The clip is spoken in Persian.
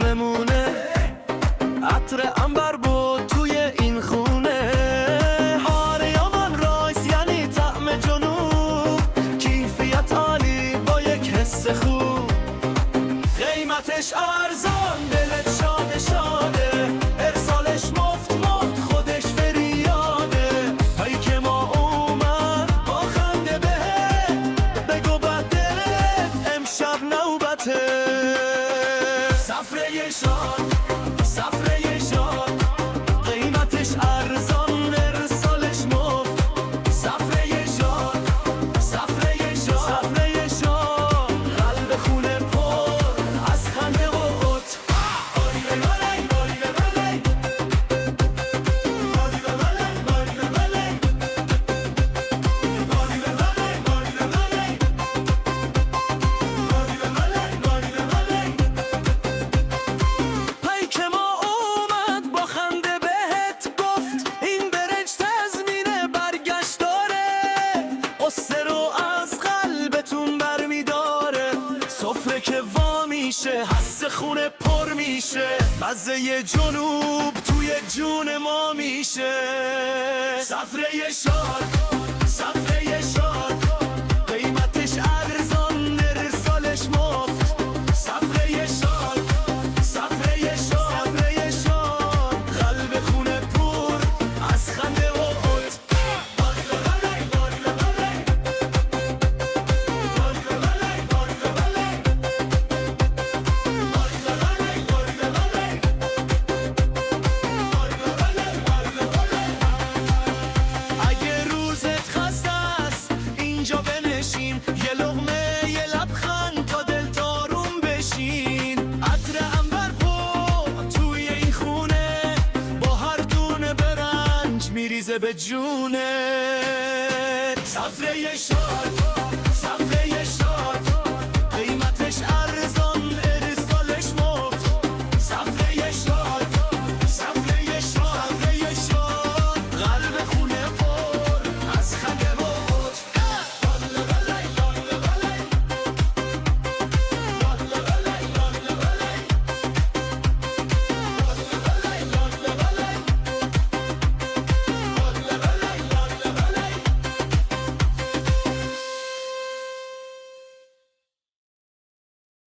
بمونه، عطر عنبر بود توی این خونه. آره یامان رایس یعنی طعم جنوب، کیفیت عالی با یک حس خوب، قیمتش ارزان دلت شاده شاده، ارسالش مفت مفت خودش فریاده. هایی که ما اومد با خنده بهت، بگو بد دلت امشب نوبته. سفره شاد سفره شاد، قیمتش ارزان ارسالش مفت. سفره شاد سفره شاد سفره شاد، قلب خونه پر از خنده و عطر. هی که ما اومد با خنده بهت گفت، این برنج تضمین برگشت داره، قصه رو از قلبتون برمیداره. سفره که وا میشه حس خونه پر میشه، مزه جنوب توی جون ما میشه. سفره شاد سفره شاد، قیمتش ارزان ارسالش مفت. سفره شاد سفره شاد سفره شاد، قلب خونه پر از خنده و عطر. اگه روزت خسته است اینجا بنشین، یه لقمه یه لبخند تا دلت آروم بشین. عطر عنبر بود توی این خونه، با هر دونه برنج میریزه به جونت. سفره شاد